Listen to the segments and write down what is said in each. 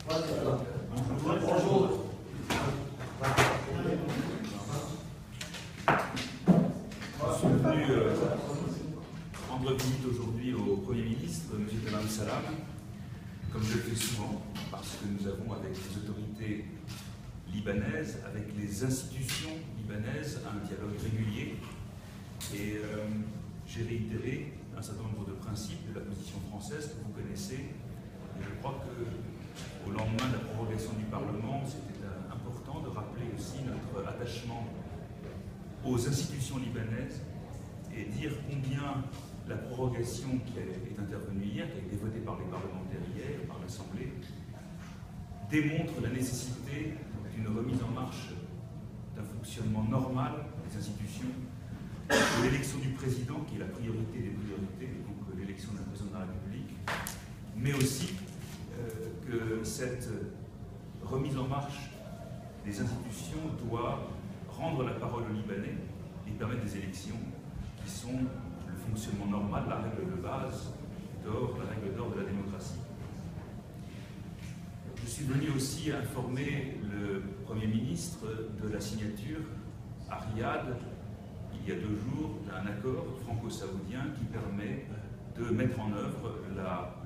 Bonjour. Je suis venu rendre visite aujourd'hui au Premier ministre, M. Tamam Salam, comme je le fais souvent, parce que nous avons avec les autorités libanaises, avec les institutions libanaises, un dialogue régulier. Et j'ai réitéré un certain nombre de principes de la position française que vous connaissez. Et je crois qu'au lendemain de la prorogation du Parlement, c'était important de rappeler aussi notre attachement aux institutions libanaises et dire combien la prorogation qui est intervenue hier, qui a été votée par les parlementaires hier, par l'Assemblée, démontre la nécessité d'une remise en marche d'un fonctionnement normal des institutions, de l'élection du président, qui est la priorité des priorités, donc l'élection d'un président de la République, mais aussi que cette remise en marche des institutions doit rendre la parole aux Libanais et permettre des élections qui sont le fonctionnement normal, la règle de base d'or, la règle d'or de la démocratie. Je suis venu aussi informer le Premier ministre de la signature à Riyad, il y a 2 jours, d'un accord franco-saoudien qui permet de mettre en œuvre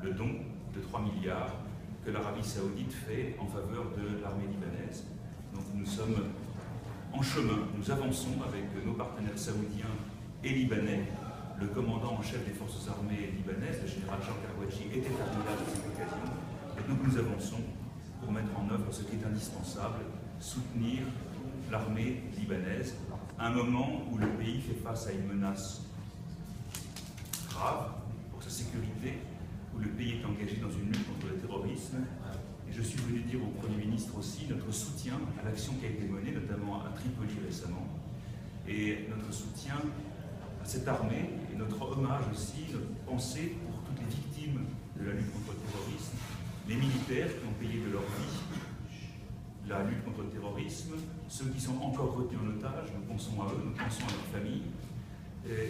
le don de 3 milliards que l'Arabie saoudite fait en faveur de l'armée libanaise. Donc nous sommes en chemin, nous avançons avec nos partenaires saoudiens et libanais. Le commandant en chef des forces armées libanaises, le général Jean Karwachi, était parmi là à cette occasion. Et donc nous avançons pour mettre en œuvre ce qui est indispensable, soutenir l'armée libanaise à un moment où le pays fait face à une menace grave pour sa sécurité, où le pays est engagé dans une lutte contre le terrorisme. Et je suis venu dire au Premier ministre aussi notre soutien à l'action qui a été menée, notamment à Tripoli récemment, et notre soutien à cette armée, et notre hommage aussi, notre pensée pour toutes les victimes de la lutte contre le terrorisme, les militaires qui ont payé de leur vie la lutte contre le terrorisme, ceux qui sont encore retenus en otage, nous pensons à eux, nous pensons à leurs familles,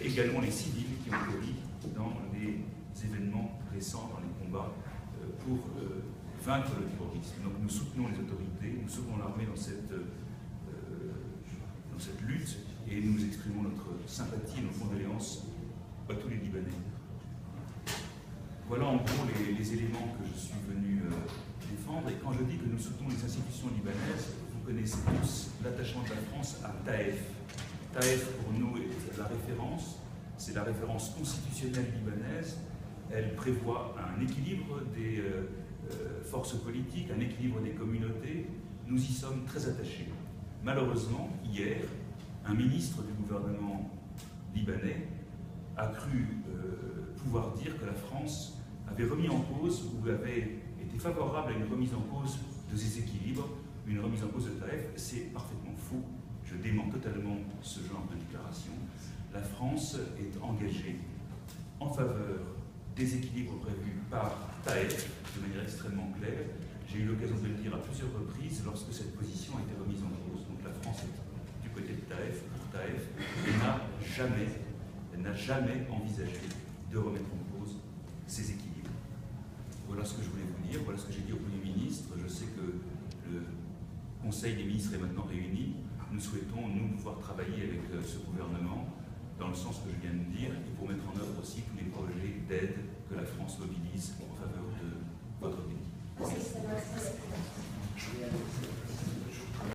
également les civils qui ont péri dans les événements récents, dans les combats pour vaincre le terrorisme. Donc nous soutenons les autorités, nous soutenons l'armée dans cette lutte et nous exprimons notre sympathie et nos condoléances à tous les Libanais. Voilà en gros les éléments que je suis venu défendre. Et quand je dis que nous soutenons les institutions libanaises, vous connaissez tous l'attachement de la France à Taïf. Taïf pour nous est la référence, c'est la référence constitutionnelle libanaise. Elle prévoit un équilibre des forces politiques, un équilibre des communautés. Nous y sommes très attachés. Malheureusement, hier, un ministre du gouvernement libanais a cru pouvoir dire que la France avait remis en cause ou avait été favorable à une remise en cause de ces équilibres, une remise en cause de Taïf. C'est parfaitement faux. Je dément totalement ce genre de déclaration. La France est engagée en faveur des équilibres prévus par Taïf de manière extrêmement claire. J'ai eu l'occasion de le dire à plusieurs reprises lorsque cette position a été remise en cause. Donc la France est du côté de Taïf, pour Taïf, et n'a jamais envisagé de remettre en cause ces équilibres. Voilà ce que je voulais vous dire, voilà ce que j'ai dit au Premier ministre. Je sais que le Conseil des ministres est maintenant réuni. Nous souhaitons, nous, pouvoir travailler avec ce gouvernement dans le sens que je viens de dire et pour mettre en œuvre aussi tous les projets d'aide que la France mobilise